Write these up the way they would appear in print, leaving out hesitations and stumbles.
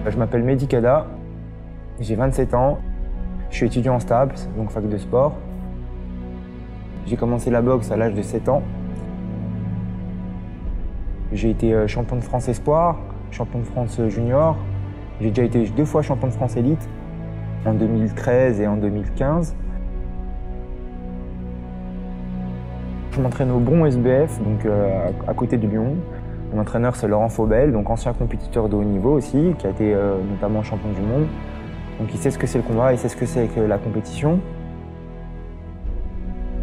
Je m'appelle Mehdi Kada, j'ai 27 ans, je suis étudiant en STAPS, donc fac de sport. J'ai commencé la boxe à l'âge de 7 ans. J'ai été champion de France espoir, champion de France junior. J'ai déjà été 2 fois champion de France élite, en 2013 et en 2015. Je m'entraîne au Bron SBF, donc à côté de Lyon. Mon entraîneur, c'est Laurent Faubel, donc ancien compétiteur de haut niveau aussi, qui a été notamment champion du monde. Donc il sait ce que c'est le combat, il sait ce que c'est que la compétition.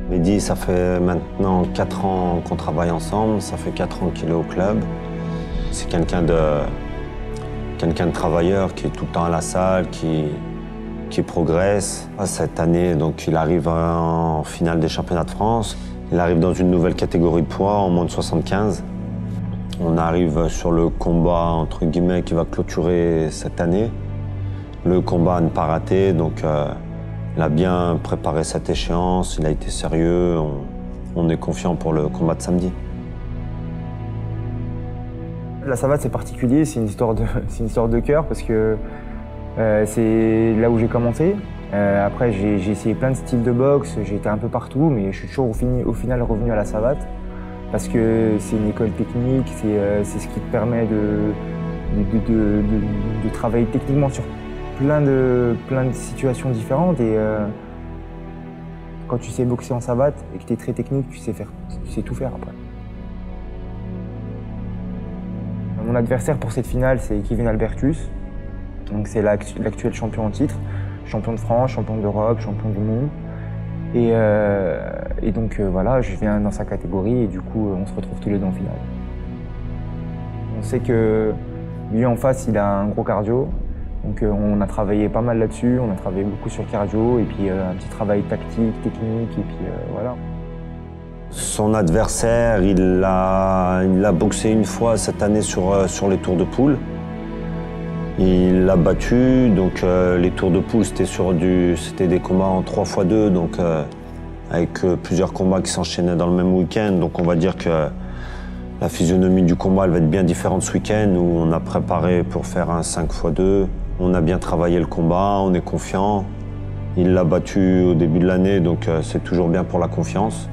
Mehdi, ça fait maintenant 4 ans qu'on travaille ensemble, ça fait 4 ans qu'il est au club. C'est quelqu'un de travailleur qui est tout le temps à la salle, qui progresse. Cette année, donc, il arrive en finale des championnats de France. Il arrive dans une nouvelle catégorie de poids, en moins de 75. On arrive sur le combat, entre guillemets, qui va clôturer cette année. Le combat à ne pas rater, donc il a bien préparé cette échéance, il a été sérieux, on est confiant pour le combat de samedi. La savate, c'est particulier, c'est une histoire de cœur parce que c'est là où j'ai commencé. Après, j'ai essayé plein de styles de boxe, j'ai été un peu partout, mais je suis toujours au final revenu à la savate parce que c'est une école technique, c'est ce qui te permet de travailler techniquement sur plein de situations différentes et quand tu sais boxer en savate et que tu es très technique, tu sais tout faire après. Mon adversaire pour cette finale, c'est Kevin Albertus. Donc c'est l'actuel champion en titre, champion de France, champion d'Europe, champion du monde. Et donc voilà, je viens dans sa catégorie et du coup on se retrouve tous les deux en finale. On sait que lui en face, il a un gros cardio. Donc on a travaillé pas mal là-dessus, on a travaillé beaucoup sur le cardio et puis un petit travail tactique, technique et puis voilà. Son adversaire, il l'a boxé une fois cette année sur les tours de poule. Il l'a battu, donc les tours de poule c'était des combats en 3x2, donc avec plusieurs combats qui s'enchaînaient dans le même week-end. Donc on va dire que la physionomie du combat elle va être bien différente ce week-end où on a préparé pour faire un 5x2. On a bien travaillé le combat, on est confiant. Il l'a battu au début de l'année, donc c'est toujours bien pour la confiance.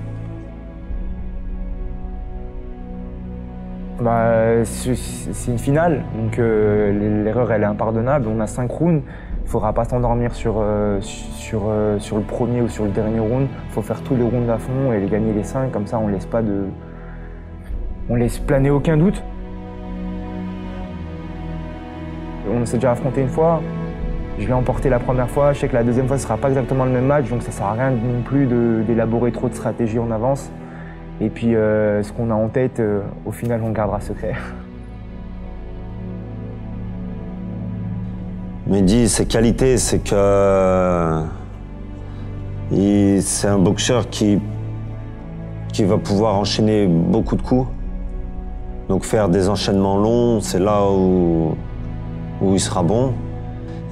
C'est une finale, donc l'erreur elle est impardonnable. On a 5 rounds, il ne faudra pas s'endormir sur le premier ou sur le dernier round. Il faut faire tous les rounds à fond et les gagner les 5, comme ça on laisse planer aucun doute. On s'est déjà affronté une fois, je l'ai emporté la première fois, je sais que la deuxième fois ce ne sera pas exactement le même match, donc ça ne sert à rien non plus d'élaborer trop de stratégies en avance. Et puis ce qu'on a en tête, au final on le gardera secret. Mehdi, ses qualités, c'est que c'est un boxeur qui va pouvoir enchaîner beaucoup de coups. Donc faire des enchaînements longs, c'est là où il sera bon.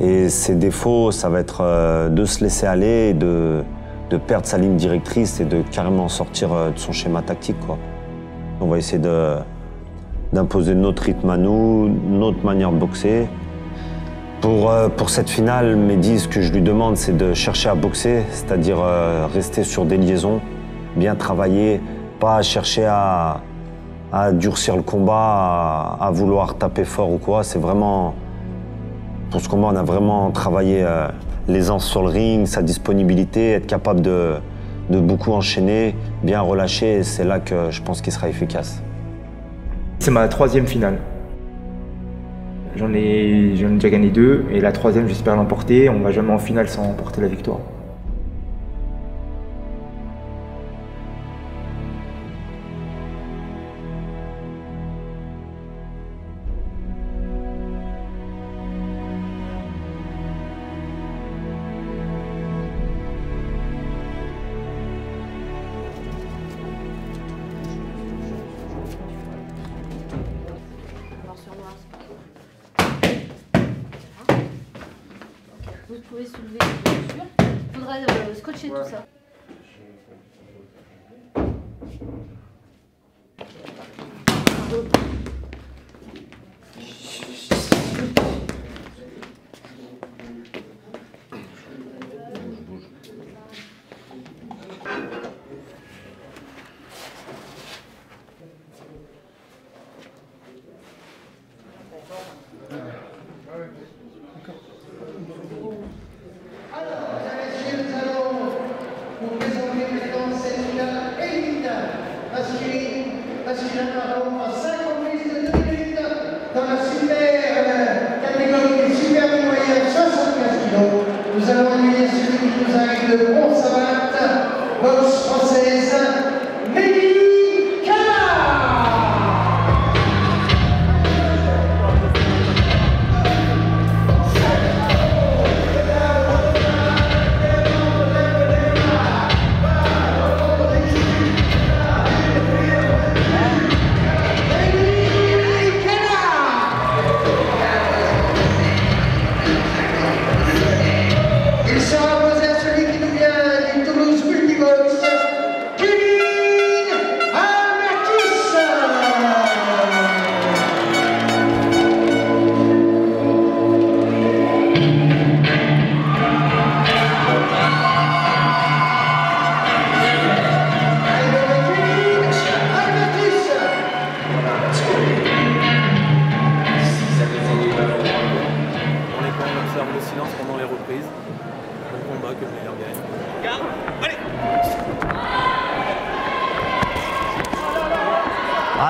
Et ses défauts, ça va être de se laisser aller, de perdre sa ligne directrice et de carrément sortir de son schéma tactique, quoi. On va essayer d'imposer notre rythme à nous, notre manière de boxer. Pour cette finale, Mehdi, ce que je lui demande, c'est de chercher à boxer, c'est-à-dire rester sur des liaisons, bien travailler, pas chercher à durcir le combat, à vouloir taper fort ou quoi. C'est vraiment... Pour ce combat, on a vraiment travaillé l'aisance sur le ring, sa disponibilité, être capable de beaucoup enchaîner, bien relâcher. C'est là que je pense qu'il sera efficace. C'est ma 3e finale. J'en ai déjà gagné 2 et la 3e, j'espère l'emporter. On ne va jamais en finale sans emporter la victoire. Vous pouvez soulever les chaussures. Il faudra scotcher tout ça.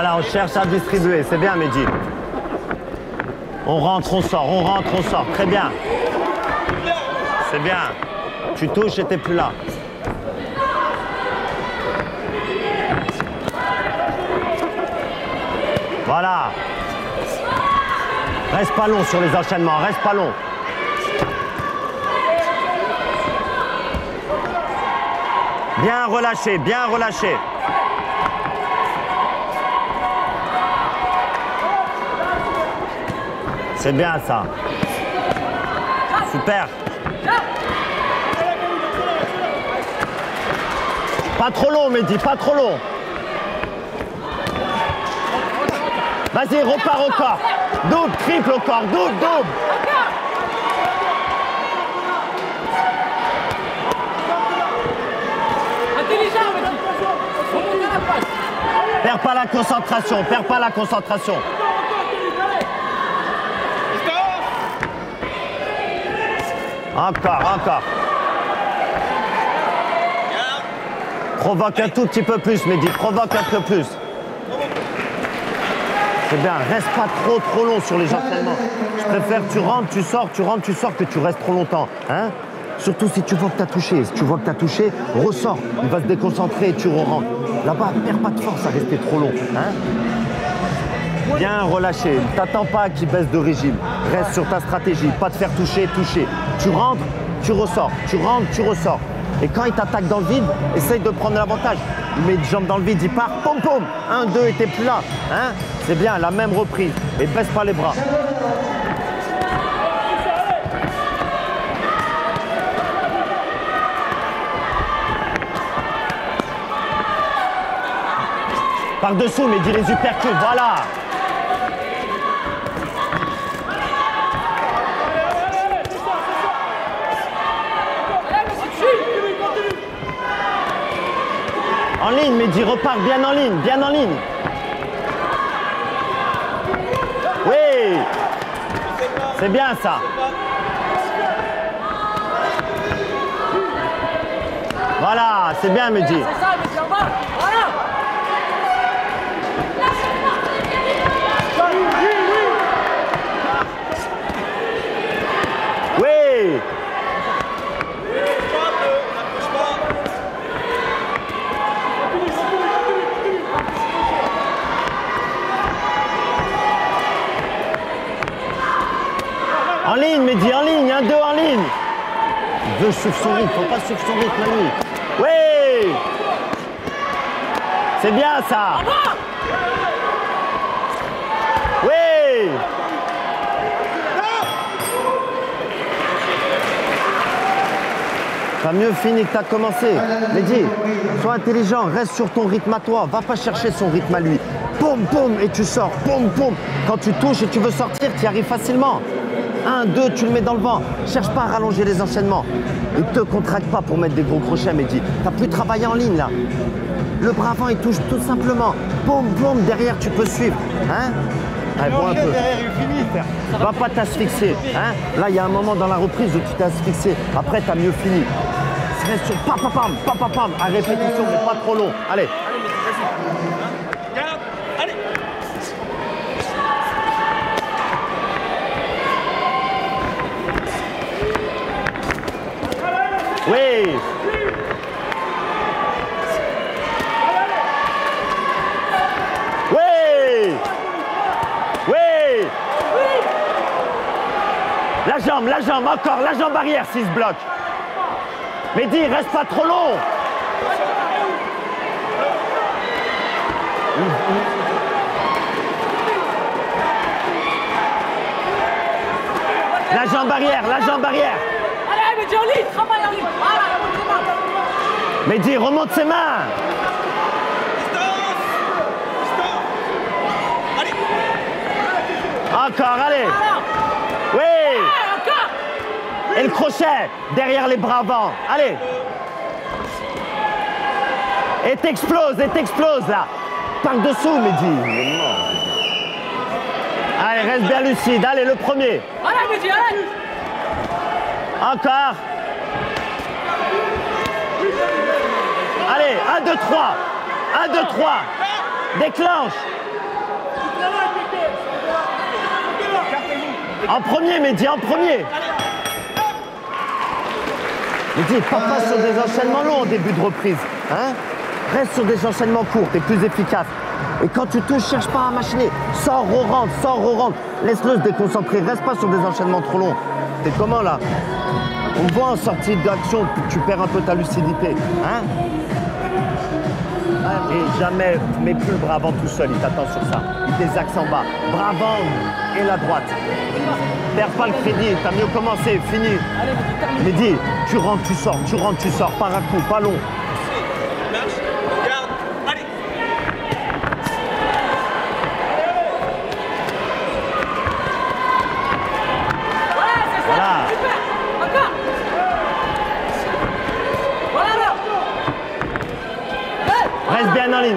Voilà, on cherche à distribuer. C'est bien, Mehdi. On rentre, on sort, on rentre, on sort. Très bien. C'est bien. Tu touches et t'es plus là. Voilà. Reste pas long sur les enchaînements, reste pas long. Bien relâché, bien relâché. C'est bien ça. Super. Pas trop long, Mehdi, pas trop long. Vas-y, repars au corps. Double, triple au corps, double, double. Perds pas la concentration, perds pas la concentration. Encore, encore. Provoque un tout petit peu plus, Mehdi, provoque un peu plus. C'est bien, reste pas trop long sur les entraînements. Je préfère que tu rentres, tu sors, que tu restes trop longtemps. Hein? Surtout si tu vois que tu as touché. Si tu vois que tu as touché, ressors. Il va se déconcentrer et tu re-rentres. Là-bas, perds pas de force à rester trop long. Hein? Bien relâché. T'attends pas qu'il baisse de régime. Reste sur ta stratégie. Pas te faire toucher, toucher. Tu rentres, tu ressors. Tu rentres, tu ressors. Et quand il t'attaque dans le vide, essaye de prendre l'avantage. Il met une jambe dans le vide, il part, pom pom. 1, 2, et t'es plus là. Hein? C'est bien, la même reprise. Et baisse pas les bras. Par-dessous, mais dis les uppercuts, voilà. En ligne, Mehdi, repars bien en ligne, bien en ligne. Oui. C'est bien ça. Voilà, c'est bien, Mehdi. C'est ça, Mehdi, en bas. Voilà. Oui. En ligne, Mehdi, en ligne, 1, 2 en ligne. Il veut suivre son rythme, faut pas suivre son rythme, lui. Oui. C'est bien ça. Oui. T'as mieux fini que t'as commencé. Mehdi, sois intelligent, reste sur ton rythme à toi. Va pas chercher son rythme à lui. Poum, poum, et tu sors. Poum, poum. Quand tu touches et tu veux sortir, tu y arrives facilement. 1, 2, tu le mets dans le vent. Cherche pas à rallonger les enchaînements. Et te contracte pas pour mettre des gros crochets, Mehdi. T'as plus travaillé en ligne, là. Le bras avant, il touche tout simplement. Poum, poum, derrière, tu peux suivre. Hein? Allez, bon, un peu. Va pas t'asphyxier. Hein? Là, il y a un moment dans la reprise où tu t'es asphyxié. Après, tu as mieux fini. Reste sur pam, pam, pam, à répétition, mais pas trop long. Allez. Allez. Oui. Oui. Oui. La jambe, encore, la jambe arrière s'il se bloque. Mehdi, reste pas trop long. La jambe arrière, la jambe arrière. Allez, Mehdi, en ligne, travaille en ligne. Voilà, remonte ses mains. Mehdi, remonte ses mains. Encore, allez. Oui. Et le crochet, derrière les bras avant. Allez. Et t'exploses là. Par-dessous, Mehdi. Allez, reste bien lucide. Allez, le premier. Allez, Mehdi, allez. Encore. Allez, 1, 2, 3. 1, 2, 3. Déclenche. En premier, Mehdi, en premier. Mehdi, pas sur des enchaînements longs au début de reprise. Hein? Reste sur des enchaînements courts, t'es plus efficace. Et quand tu touches, cherche pas à machiner. Sors, re-rentre, sors, re-rentre. Laisse-le se déconcentrer, reste pas sur des enchaînements trop longs. T'es comment là? On voit en sortie d'action que tu perds un peu ta lucidité. Hein? Et jamais, mets plus le bras avant tout seul, il t'attend sur ça. Il désaxe en bas. Bras avant et la droite. Perds pas le crédit, t'as mieux commencé, fini. Mehdi, tu rentres, tu sors, par un coup, pas long.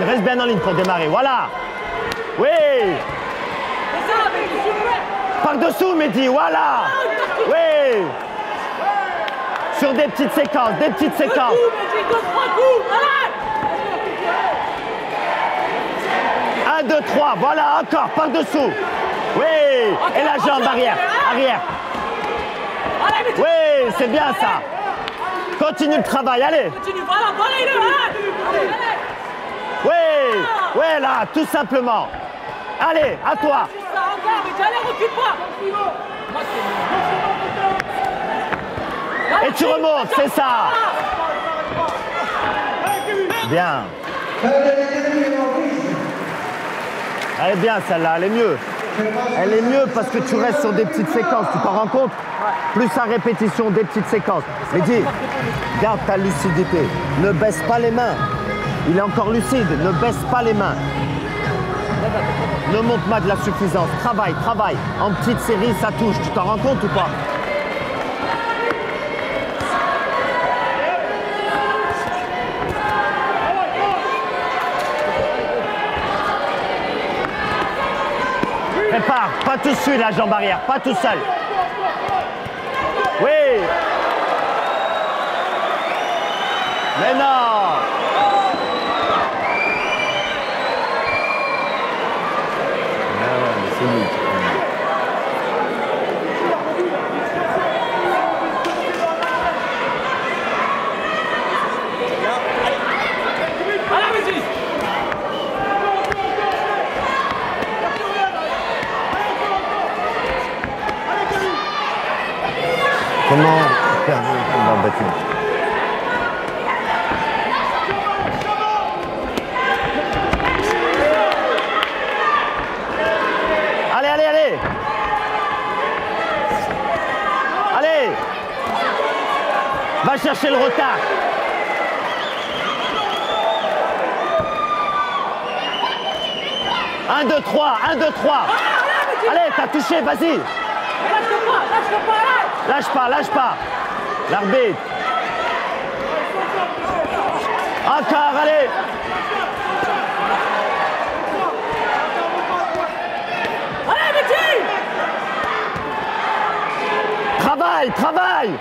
Reste bien en ligne pour démarrer, voilà. Oui. Par-dessous, Mehdi, voilà. Oui. Sur des petites séquences, 1, 2, 3, voilà, encore, par-dessous. Oui. Et la jambe arrière. Oui, c'est bien ça. Continue le travail, allez. Oui, là, tout simplement. Allez, à toi. Et tu remontes, c'est ça. Bien. Elle est bien celle-là, elle est mieux. Elle est mieux parce que tu restes sur des petites séquences, tu t'en rends compte? Plus à répétition, des petites séquences. Mais dis, garde ta lucidité, ne baisse pas les mains. Il est encore lucide, ne baisse pas les mains. Ne monte pas de la suffisance. Travaille. En petite série, ça touche. Tu t'en rends compte ou pas? Prépare, pas tout de suite la jambe arrière, pas tout seul. Oui. Mais non. Comment perdre le combat battu? Allez! Allez! Va chercher le retard! Un, deux, trois! Allez, t'as touché, vas-y! Lâche pas! L'arbitre! Encore, allez! Travaille!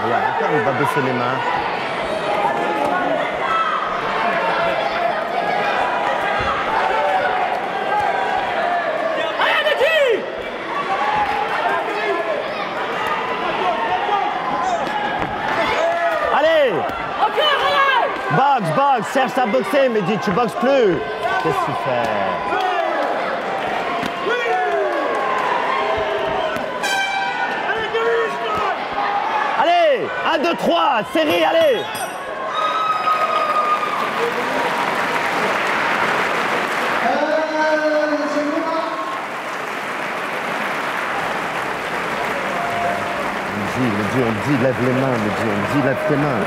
Regarde, encore il va baisser les mains. Boxe, cherche à boxer, mais dis, tu boxes plus. Qu'est-ce que tu fais? Allez, 1, 2, 3, série, allez. On dit, lève les mains, on dit, lève tes mains.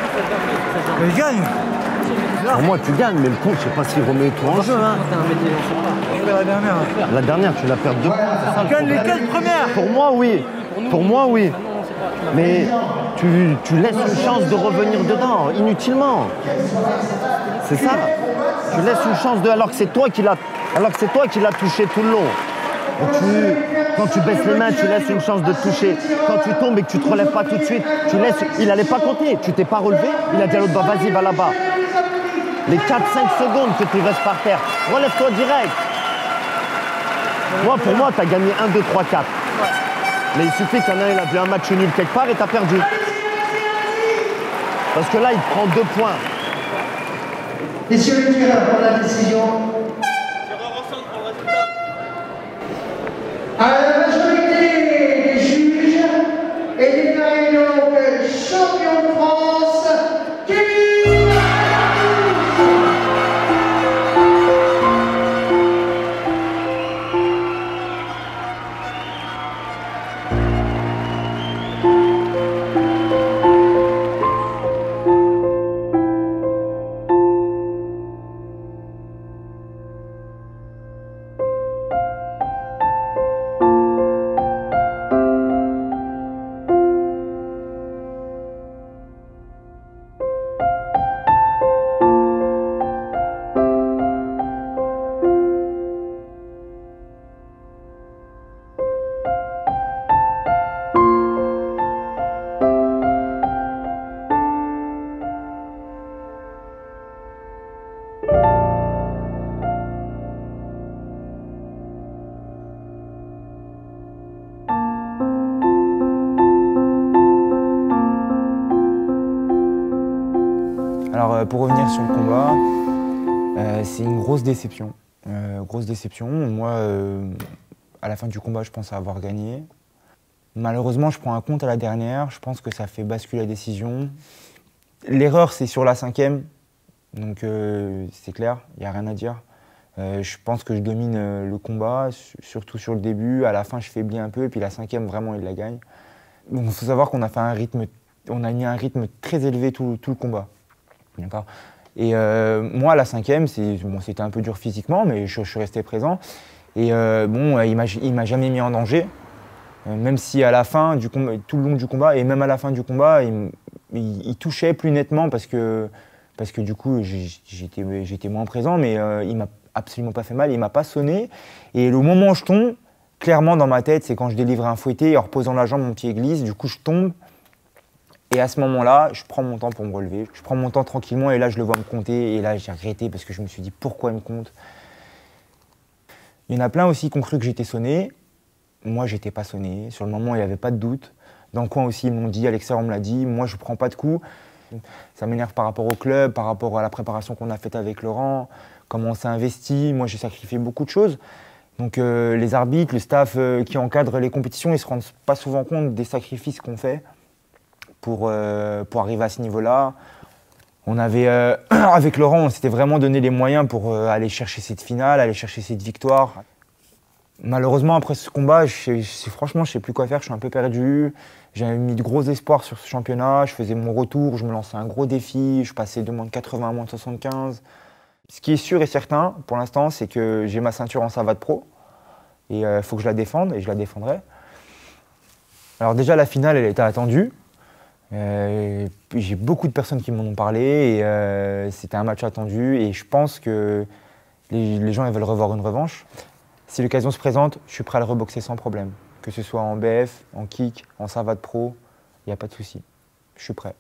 Mais je gagne. Pour moi, tu gagnes, mais le coach, je sais pas s'il remet tout en jeu. Hein. La dernière. La dernière, tu la perds 2 points, c'est ça le gagne les 4 premières. Pour moi, oui. Mais tu laisses une chance de revenir dedans, inutilement. C'est ça. Tu laisses une chance de... Alors que c'est toi qui l'as touché tout le long. Quand tu baisses les mains, tu laisses une chance de te toucher. Quand tu tombes et que tu te relèves pas tout de suite, tu laisses. Il n'allait pas compter. Tu t'es pas relevé, il a dit à l'autre, vas-y, va là-bas. Les 4-5 secondes que tu restes par terre, relève-toi direct. Moi, pour moi, tu as gagné 1, 2, 3, 4. Mais il suffit qu'il y en a un, il a vu un match nul quelque part et tu as perdu. Parce que là, il prend 2 points. Messieurs les tireurs, pour la décision. À la majorité des juges et déclaré donc champion de France, Alors pour revenir sur le combat, c'est une grosse déception. Moi, à la fin du combat, je pensais avoir gagné. Malheureusement, je prends un compte à la dernière. Je pense que ça fait basculer la décision. L'erreur, c'est sur la 5e. Donc c'est clair, il n'y a rien à dire. Je pense que je domine le combat, surtout sur le début. À la fin, je faiblis un peu. Et puis la 5e, vraiment, il la gagne. Il faut savoir qu'on a fait on a mis un rythme très élevé tout le combat. D'accord. Et moi, à la 5e, c'était un peu dur physiquement, mais je suis resté présent. Et il m'a jamais mis en danger, même si à la fin du combat, tout le long du combat, et même à la fin du combat, il touchait plus nettement parce que du coup, j'étais moins présent, mais il m'a absolument pas fait mal, il m'a pas sonné. Et le moment où je tombe, clairement dans ma tête, c'est quand je délivre un fouetté, en reposant la jambe, mon pied glisse, du coup je tombe. Et à ce moment-là, je prends mon temps pour me relever. Je prends mon temps tranquillement et là, je le vois me compter. Et là, j'ai regretté parce que je me suis dit, pourquoi il me compte? Il y en a plein aussi qui ont cru que j'étais sonné. Moi, j'étais pas sonné. Sur le moment, il n'y avait pas de doute. Dans le coin aussi, ils m'ont dit, à l'extérieur, on me l'a dit, moi, je prends pas de coups. Ça m'énerve par rapport au club, par rapport à la préparation qu'on a faite avec Laurent, comment on s'est investi. Moi, j'ai sacrifié beaucoup de choses. Donc, les arbitres, le staff qui encadre les compétitions, ils ne se rendent pas souvent compte des sacrifices qu'on fait pour arriver à ce niveau-là. On avait, avec Laurent, on s'était vraiment donné les moyens pour aller chercher cette finale, aller chercher cette victoire. Malheureusement, après ce combat, franchement, je ne sais plus quoi faire, je suis un peu perdu. J'avais mis de gros espoirs sur ce championnat, je faisais mon retour, je me lançais un gros défi, je passais de moins de 80 à moins de 75. Ce qui est sûr et certain, pour l'instant, c'est que j'ai ma ceinture en savate pro. Et il faut que je la défende, et je la défendrai. Alors déjà, la finale, elle était attendue. J'ai beaucoup de personnes qui m'en ont parlé et c'était un match attendu et je pense que les gens ils veulent revoir une revanche. Si l'occasion se présente, je suis prêt à le reboxer sans problème. Que ce soit en BF, en kick, en savate pro, il n'y a pas de souci. Je suis prêt.